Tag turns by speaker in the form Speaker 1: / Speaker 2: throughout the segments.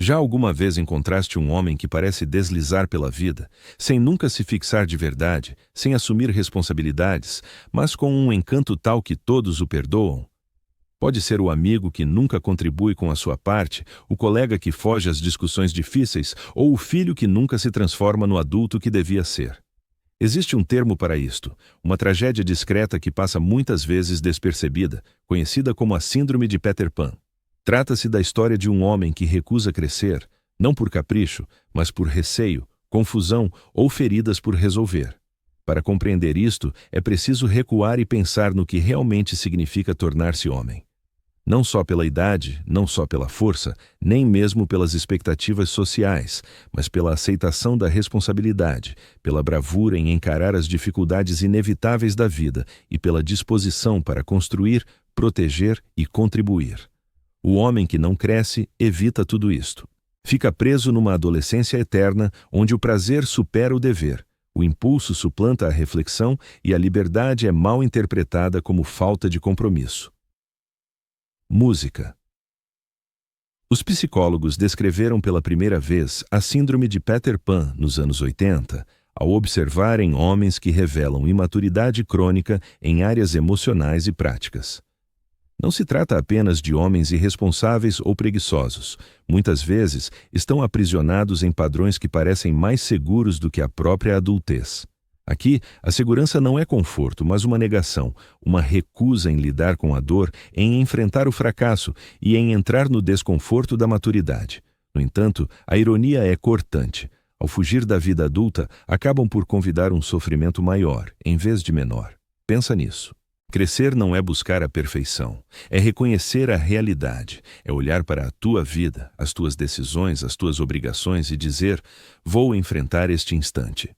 Speaker 1: Já alguma vez encontraste um homem que parece deslizar pela vida, sem nunca se fixar de verdade, sem assumir responsabilidades, mas com um encanto tal que todos o perdoam? Pode ser o amigo que nunca contribui com a sua parte, o colega que foge às discussões difíceis ou o filho que nunca se transforma no adulto que devia ser. Existe um termo para isto, uma tragédia discreta que passa muitas vezes despercebida, conhecida como a Síndrome de Peter Pan. Trata-se da história de um homem que recusa crescer, não por capricho, mas por receio, confusão ou feridas por resolver. Para compreender isto, é preciso recuar e pensar no que realmente significa tornar-se homem. Não só pela idade, não só pela força, nem mesmo pelas expectativas sociais, mas pela aceitação da responsabilidade, pela bravura em encarar as dificuldades inevitáveis da vida e pela disposição para construir, proteger e contribuir. O homem que não cresce evita tudo isto. Fica preso numa adolescência eterna onde o prazer supera o dever, o impulso suplanta a reflexão e a liberdade é mal interpretada como falta de compromisso. Música. Os psicólogos descreveram pela primeira vez a síndrome de Peter Pan nos anos 80, ao observarem homens que revelam imaturidade crônica em áreas emocionais e práticas. Não se trata apenas de homens irresponsáveis ou preguiçosos. Muitas vezes estão aprisionados em padrões que parecem mais seguros do que a própria adultez. Aqui, a segurança não é conforto, mas uma negação, uma recusa em lidar com a dor, em enfrentar o fracasso e em entrar no desconforto da maturidade. No entanto, a ironia é cortante. Ao fugir da vida adulta, acabam por convidar um sofrimento maior, em vez de menor. Pensa nisso. Crescer não é buscar a perfeição, é reconhecer a realidade, é olhar para a tua vida, as tuas decisões, as tuas obrigações e dizer: vou enfrentar este instante.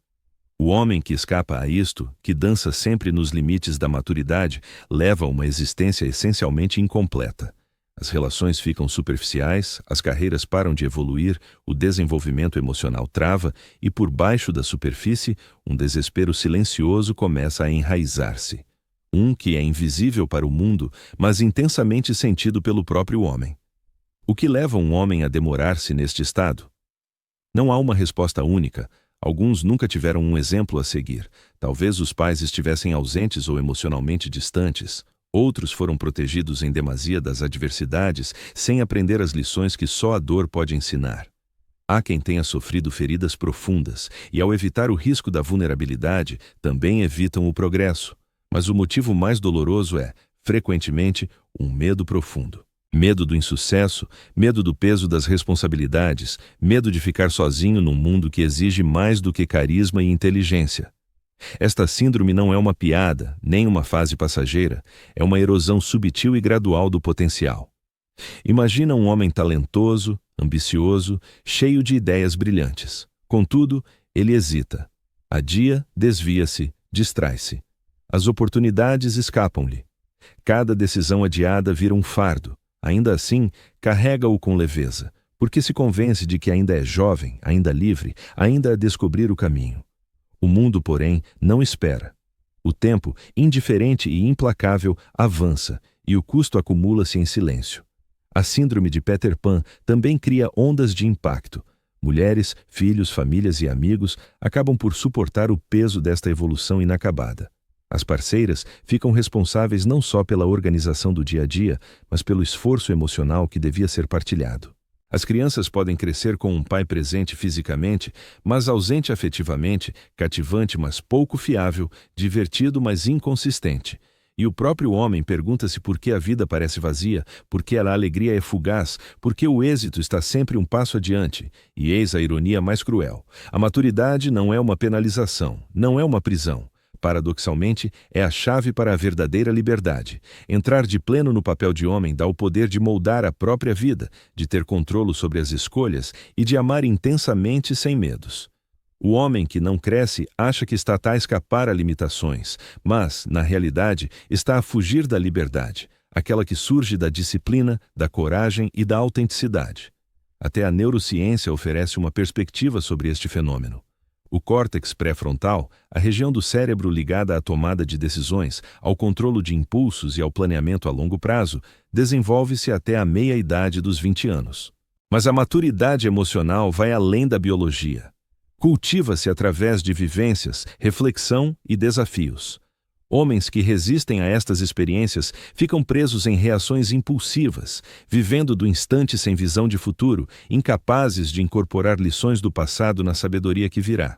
Speaker 1: O homem que escapa a isto, que dança sempre nos limites da maturidade, leva uma existência essencialmente incompleta. As relações ficam superficiais, as carreiras param de evoluir, o desenvolvimento emocional trava e, por baixo da superfície, um desespero silencioso começa a enraizar-se. Um que é invisível para o mundo, mas intensamente sentido pelo próprio homem. O que leva um homem a demorar-se neste estado? Não há uma resposta única. Alguns nunca tiveram um exemplo a seguir. Talvez os pais estivessem ausentes ou emocionalmente distantes. Outros foram protegidos em demasia das adversidades, sem aprender as lições que só a dor pode ensinar. Há quem tenha sofrido feridas profundas, e ao evitar o risco da vulnerabilidade, também evitam o progresso. Mas o motivo mais doloroso é, frequentemente, um medo profundo. Medo do insucesso, medo do peso das responsabilidades, medo de ficar sozinho num mundo que exige mais do que carisma e inteligência. Esta síndrome não é uma piada, nem uma fase passageira, é uma erosão sutil e gradual do potencial. Imagina um homem talentoso, ambicioso, cheio de ideias brilhantes. Contudo, ele hesita. Adia, desvia-se, distrai-se. As oportunidades escapam-lhe. Cada decisão adiada vira um fardo. Ainda assim, carrega-o com leveza, porque se convence de que ainda é jovem, ainda livre, ainda a descobrir o caminho. O mundo, porém, não espera. O tempo, indiferente e implacável, avança, e o custo acumula-se em silêncio. A síndrome de Peter Pan também cria ondas de impacto. Mulheres, filhos, famílias e amigos acabam por suportar o peso desta evolução inacabada. As parceiras ficam responsáveis não só pela organização do dia a dia, mas pelo esforço emocional que devia ser partilhado. As crianças podem crescer com um pai presente fisicamente, mas ausente afetivamente, cativante, mas pouco fiável, divertido, mas inconsistente. E o próprio homem pergunta-se por que a vida parece vazia, por que a alegria é fugaz, por que o êxito está sempre um passo adiante. E eis a ironia mais cruel. A maturidade não é uma penalização, não é uma prisão. Paradoxalmente, é a chave para a verdadeira liberdade. Entrar de pleno no papel de homem dá o poder de moldar a própria vida, de ter controle sobre as escolhas e de amar intensamente sem medos. O homem que não cresce acha que está a escapar a limitações, mas, na realidade, está a fugir da liberdade, aquela que surge da disciplina, da coragem e da autenticidade. Até a neurociência oferece uma perspectiva sobre este fenômeno. O córtex pré-frontal, a região do cérebro ligada à tomada de decisões, ao controle de impulsos e ao planeamento a longo prazo, desenvolve-se até a meia-idade dos 20 anos. Mas a maturidade emocional vai além da biologia. Cultiva-se através de vivências, reflexão e desafios. Homens que resistem a estas experiências ficam presos em reações impulsivas, vivendo do instante sem visão de futuro, incapazes de incorporar lições do passado na sabedoria que virá.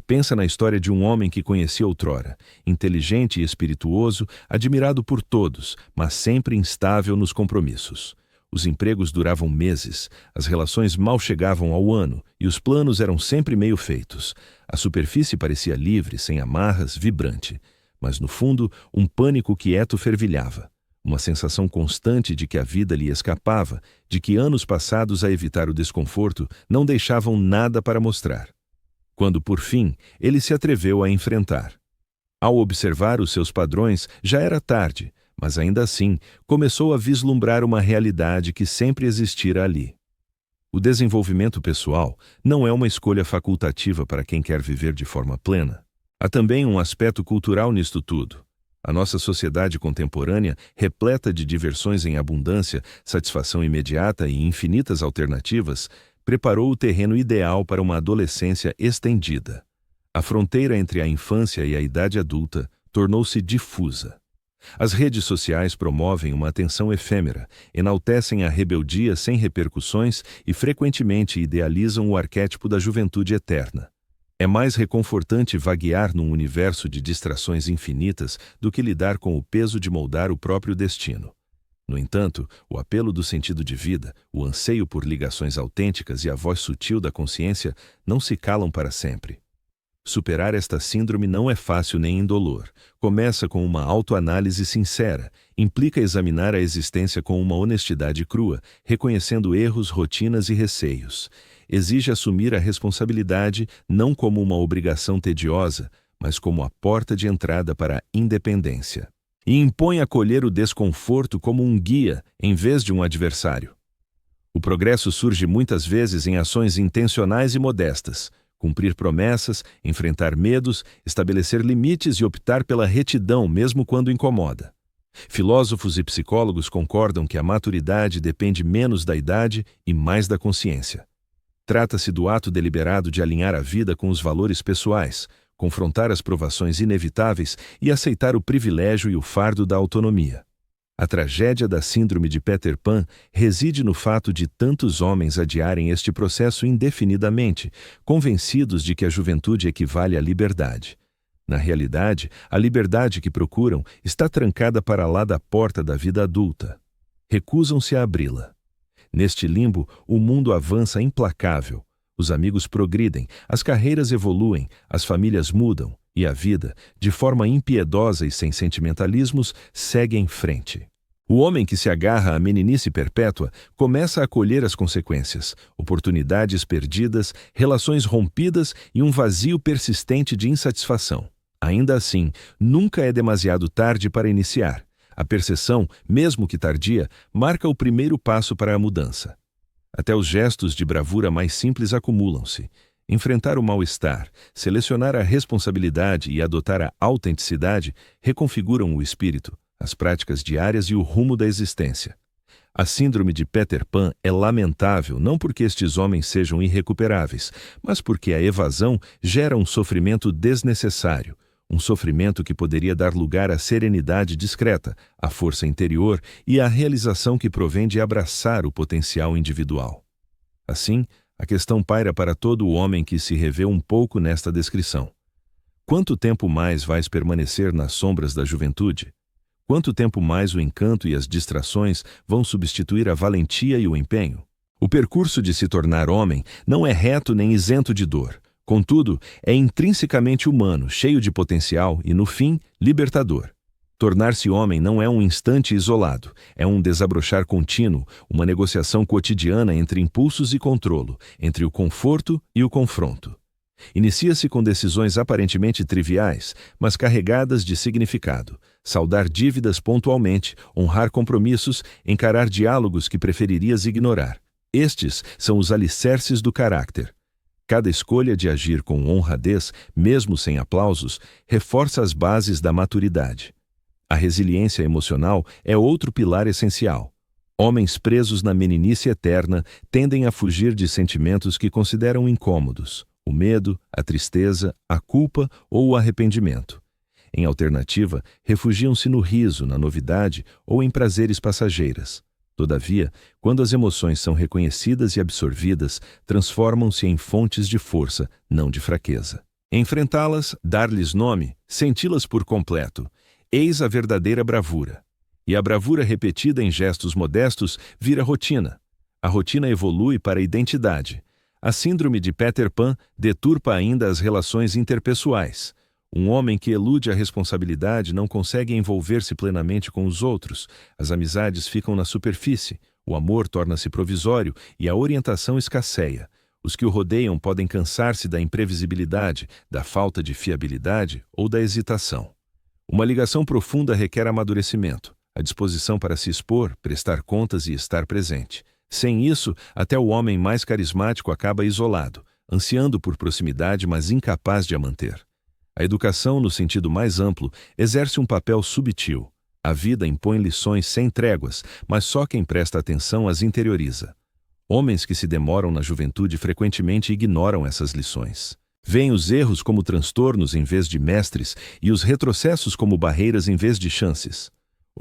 Speaker 1: Pensa na história de um homem que conhecia outrora, inteligente e espirituoso, admirado por todos, mas sempre instável nos compromissos. Os empregos duravam meses, as relações mal chegavam ao ano e os planos eram sempre meio feitos. A superfície parecia livre, sem amarras, vibrante. Mas no fundo, um pânico quieto fervilhava. Uma sensação constante de que a vida lhe escapava, de que anos passados a evitar o desconforto não deixavam nada para mostrar. Quando, por fim, ele se atreveu a enfrentar. Ao observar os seus padrões, já era tarde, mas ainda assim começou a vislumbrar uma realidade que sempre existira ali. O desenvolvimento pessoal não é uma escolha facultativa para quem quer viver de forma plena. Há também um aspecto cultural nisto tudo. A nossa sociedade contemporânea, repleta de diversões em abundância, satisfação imediata e infinitas alternativas, preparou o terreno ideal para uma adolescência estendida. A fronteira entre a infância e a idade adulta tornou-se difusa. As redes sociais promovem uma atenção efêmera, enaltecem a rebeldia sem repercussões e frequentemente idealizam o arquétipo da juventude eterna. É mais reconfortante vaguear num universo de distrações infinitas do que lidar com o peso de moldar o próprio destino. No entanto, o apelo do sentido de vida, o anseio por ligações autênticas e a voz sutil da consciência não se calam para sempre. Superar esta síndrome não é fácil nem indolor. Começa com uma autoanálise sincera, implica examinar a existência com uma honestidade crua, reconhecendo erros, rotinas e receios. Exige assumir a responsabilidade não como uma obrigação tediosa, mas como a porta de entrada para a independência. E impõe acolher o desconforto como um guia, em vez de um adversário. O progresso surge muitas vezes em ações intencionais e modestas. Cumprir promessas, enfrentar medos, estabelecer limites e optar pela retidão mesmo quando incomoda. Filósofos e psicólogos concordam que a maturidade depende menos da idade e mais da consciência. Trata-se do ato deliberado de alinhar a vida com os valores pessoais, confrontar as provações inevitáveis e aceitar o privilégio e o fardo da autonomia. A tragédia da síndrome de Peter Pan reside no fato de tantos homens adiarem este processo indefinidamente, convencidos de que a juventude equivale à liberdade. Na realidade, a liberdade que procuram está trancada para lá da porta da vida adulta. Recusam-se a abri-la. Neste limbo, o mundo avança implacável. Os amigos progridem, as carreiras evoluem, as famílias mudam e a vida, de forma impiedosa e sem sentimentalismos, segue em frente. O homem que se agarra à meninice perpétua começa a colher as consequências, oportunidades perdidas, relações rompidas e um vazio persistente de insatisfação. Ainda assim, nunca é demasiado tarde para iniciar. A percepção, mesmo que tardia, marca o primeiro passo para a mudança. Até os gestos de bravura mais simples acumulam-se. Enfrentar o mal-estar, selecionar a responsabilidade e adotar a autenticidade reconfiguram o espírito, as práticas diárias e o rumo da existência. A síndrome de Peter Pan é lamentável não porque estes homens sejam irrecuperáveis, mas porque a evasão gera um sofrimento desnecessário, um sofrimento que poderia dar lugar à serenidade discreta, à força interior e à realização que provém de abraçar o potencial individual. Assim, a questão paira para todo o homem que se revê um pouco nesta descrição. Quanto tempo mais vais permanecer nas sombras da juventude? Quanto tempo mais o encanto e as distrações vão substituir a valentia e o empenho? O percurso de se tornar homem não é reto nem isento de dor. Contudo, é intrinsecamente humano, cheio de potencial e, no fim, libertador. Tornar-se homem não é um instante isolado, é um desabrochar contínuo, uma negociação cotidiana entre impulsos e controlo, entre o conforto e o confronto. Inicia-se com decisões aparentemente triviais, mas carregadas de significado. Saldar dívidas pontualmente, honrar compromissos, encarar diálogos que preferirias ignorar. Estes são os alicerces do caráter. Cada escolha de agir com honradez, mesmo sem aplausos, reforça as bases da maturidade. A resiliência emocional é outro pilar essencial. Homens presos na meninice eterna tendem a fugir de sentimentos que consideram incômodos: o medo, a tristeza, a culpa ou o arrependimento. Em alternativa, refugiam-se no riso, na novidade ou em prazeres passageiras. Todavia, quando as emoções são reconhecidas e absorvidas, transformam-se em fontes de força, não de fraqueza. Enfrentá-las, dar-lhes nome, senti-las por completo, eis a verdadeira bravura. E a bravura repetida em gestos modestos vira rotina. A rotina evolui para a identidade. A síndrome de Peter Pan deturpa ainda as relações interpessoais. Um homem que elude a responsabilidade não consegue envolver-se plenamente com os outros, as amizades ficam na superfície, o amor torna-se provisório e a orientação escasseia. Os que o rodeiam podem cansar-se da imprevisibilidade, da falta de fiabilidade ou da hesitação. Uma ligação profunda requer amadurecimento, a disposição para se expor, prestar contas e estar presente. Sem isso, até o homem mais carismático acaba isolado, ansiando por proximidade, mas incapaz de a manter. A educação, no sentido mais amplo, exerce um papel subtil. A vida impõe lições sem tréguas, mas só quem presta atenção as interioriza. Homens que se demoram na juventude frequentemente ignoram essas lições. Veem os erros como transtornos em vez de mestres e os retrocessos como barreiras em vez de chances.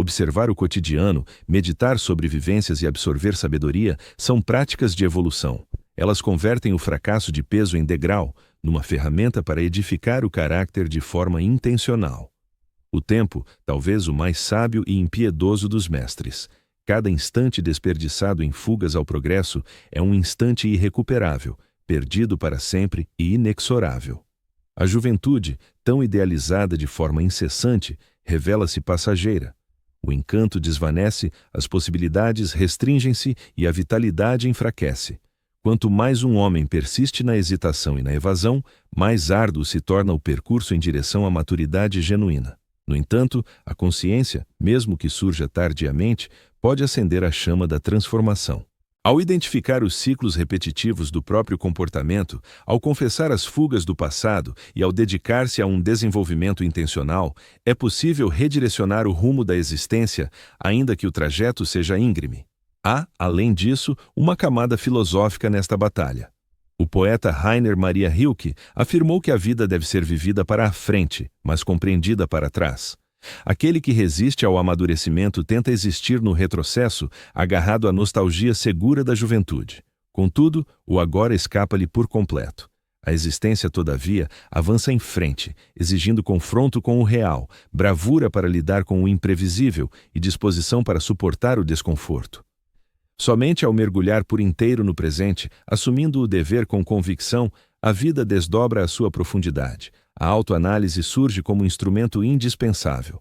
Speaker 1: Observar o cotidiano, meditar sobre vivências e absorver sabedoria são práticas de evolução. Elas convertem o fracasso de peso em degrau, numa ferramenta para edificar o caráter de forma intencional. O tempo, talvez o mais sábio e impiedoso dos mestres. Cada instante desperdiçado em fugas ao progresso é um instante irrecuperável, perdido para sempre e inexorável. A juventude, tão idealizada de forma incessante, revela-se passageira. O encanto desvanece, as possibilidades restringem-se e a vitalidade enfraquece. Quanto mais um homem persiste na hesitação e na evasão, mais árduo se torna o percurso em direção à maturidade genuína. No entanto, a consciência, mesmo que surja tardiamente, pode acender a chama da transformação. Ao identificar os ciclos repetitivos do próprio comportamento, ao confessar as fugas do passado e ao dedicar-se a um desenvolvimento intencional, é possível redirecionar o rumo da existência, ainda que o trajeto seja íngreme. Há, além disso, uma camada filosófica nesta batalha. O poeta Rainer Maria Rilke afirmou que a vida deve ser vivida para a frente, mas compreendida para trás. Aquele que resiste ao amadurecimento tenta existir no retrocesso, agarrado à nostalgia segura da juventude. Contudo, o agora escapa-lhe por completo. A existência, todavia, avança em frente, exigindo confronto com o real, bravura para lidar com o imprevisível e disposição para suportar o desconforto. Somente ao mergulhar por inteiro no presente, assumindo o dever com convicção, a vida desdobra a sua profundidade. A autoanálise surge como instrumento indispensável.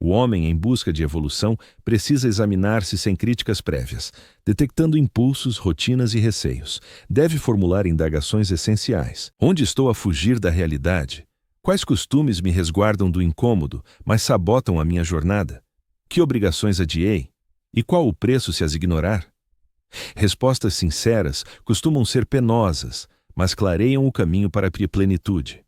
Speaker 1: O homem, em busca de evolução, precisa examinar-se sem críticas prévias, detectando impulsos, rotinas e receios. Deve formular indagações essenciais. Onde estou a fugir da realidade? Quais costumes me resguardam do incômodo, mas sabotam a minha jornada? Que obrigações adiei? E qual o preço se as ignorar? Respostas sinceras costumam ser penosas, mas clareiam o caminho para a plenitude.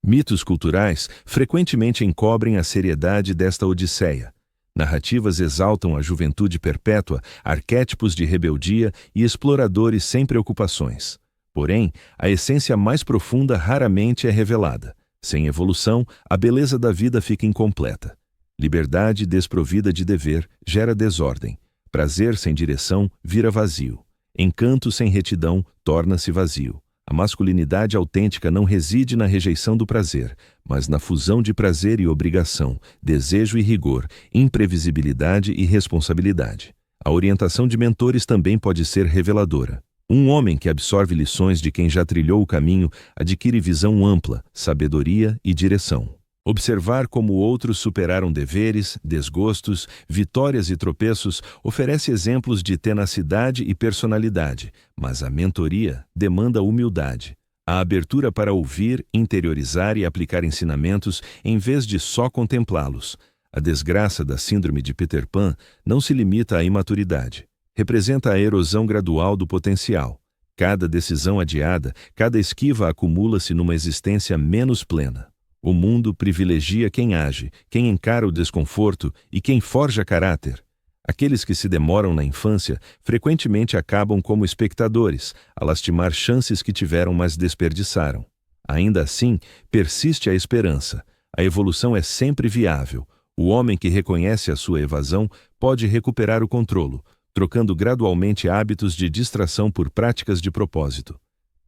Speaker 1: Mitos culturais frequentemente encobrem a seriedade desta odisseia. Narrativas exaltam a juventude perpétua, arquétipos de rebeldia e exploradores sem preocupações. Porém, a essência mais profunda raramente é revelada. Sem evolução, a beleza da vida fica incompleta. Liberdade desprovida de dever gera desordem. Prazer sem direção vira vazio. Encanto sem retidão torna-se vazio. A masculinidade autêntica não reside na rejeição do prazer, mas na fusão de prazer e obrigação, desejo e rigor, imprevisibilidade e responsabilidade. A orientação de mentores também pode ser reveladora. Um homem que absorve lições de quem já trilhou o caminho adquire visão ampla, sabedoria e direção. Observar como outros superaram deveres, desgostos, vitórias e tropeços oferece exemplos de tenacidade e personalidade, mas a mentoria demanda humildade. A abertura para ouvir, interiorizar e aplicar ensinamentos em vez de só contemplá-los. A desgraça da síndrome de Peter Pan não se limita à imaturidade. Representa a erosão gradual do potencial. Cada decisão adiada, cada esquiva acumula-se numa existência menos plena. O mundo privilegia quem age, quem encara o desconforto e quem forja caráter. Aqueles que se demoram na infância frequentemente acabam como espectadores, a lastimar chances que tiveram, mas desperdiçaram. Ainda assim, persiste a esperança. A evolução é sempre viável. O homem que reconhece a sua evasão pode recuperar o controle, trocando gradualmente hábitos de distração por práticas de propósito.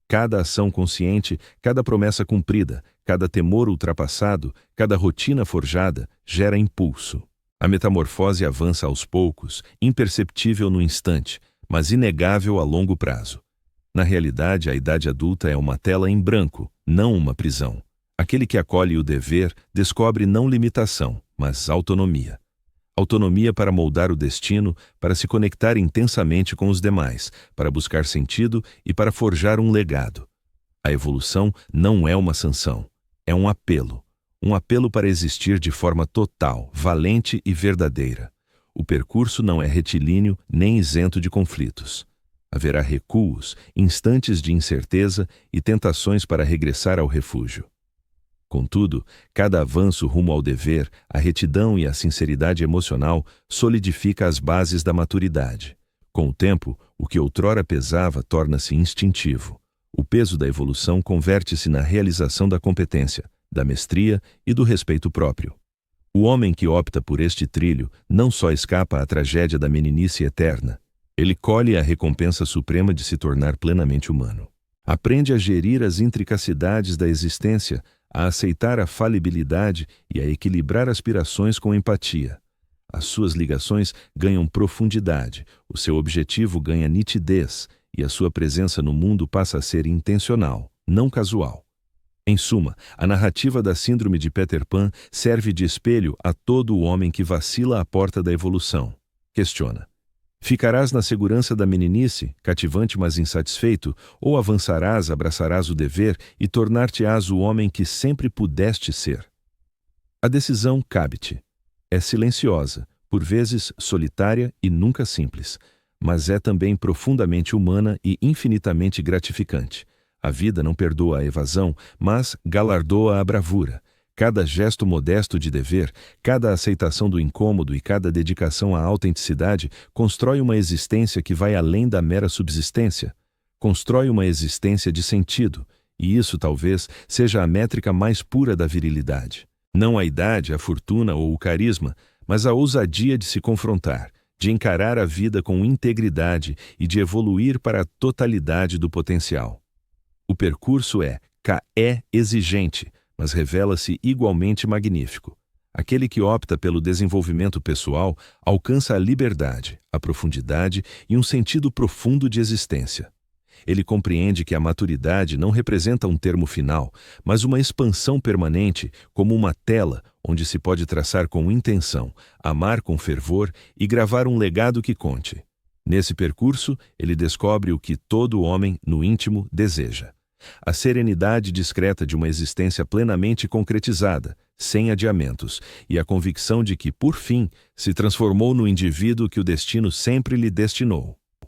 Speaker 1: Cada ação consciente, cada promessa cumprida, cada temor ultrapassado, cada rotina forjada, gera impulso. A metamorfose avança aos poucos, imperceptível no instante, mas inegável a longo prazo. Na realidade, a idade adulta é uma tela em branco, não uma prisão. Aquele que acolhe o dever descobre não limitação, mas autonomia. Autonomia para moldar o destino, para se conectar intensamente com os demais, para buscar sentido e para forjar um legado. A evolução não é uma sanção, é um apelo. Um apelo para existir de forma total, valente e verdadeira. O percurso não é retilíneo nem isento de conflitos. Haverá recuos, instantes de incerteza e tentações para regressar ao refúgio. Contudo, cada avanço rumo ao dever, a retidão e a sinceridade emocional solidifica as bases da maturidade. Com o tempo, o que outrora pesava torna-se instintivo. O peso da evolução converte-se na realização da competência, da mestria e do respeito próprio. O homem que opta por este trilho não só escapa à tragédia da meninice eterna, ele colhe a recompensa suprema de se tornar plenamente humano. Aprende a gerir as intricacidades da existência, a aceitar a falibilidade e a equilibrar aspirações com empatia. As suas ligações ganham profundidade, o seu objetivo ganha nitidez e a sua presença no mundo passa a ser intencional, não casual. Em suma, a narrativa da Síndrome de Peter Pan serve de espelho a todo o homem que vacila à porta da evolução. Questiona: ficarás na segurança da meninice, cativante mas insatisfeito, ou avançarás, abraçarás o dever e tornar-te-ás o homem que sempre pudeste ser? A decisão cabe-te. É silenciosa, por vezes solitária e nunca simples, mas é também profundamente humana e infinitamente gratificante. A vida não perdoa a evasão, mas galardoa a bravura. Cada gesto modesto de dever, cada aceitação do incômodo e cada dedicação à autenticidade constrói uma existência que vai além da mera subsistência. Constrói uma existência de sentido, e isso talvez seja a métrica mais pura da virilidade. Não a idade, a fortuna ou o carisma, mas a ousadia de se confrontar, de encarar a vida com integridade e de evoluir para a totalidade do potencial. O percurso é exigente, mas revela-se igualmente magnífico. Aquele que opta pelo desenvolvimento pessoal alcança a liberdade, a profundidade e um sentido profundo de existência. Ele compreende que a maturidade não representa um termo final, mas uma expansão permanente, como uma tela onde se pode traçar com intenção, amar com fervor e gravar um legado que conte. Nesse percurso, ele descobre o que todo homem, no íntimo, deseja: a serenidade discreta de uma existência plenamente concretizada, sem adiamentos, e a convicção de que, por fim, se transformou no indivíduo que o destino sempre lhe destinou.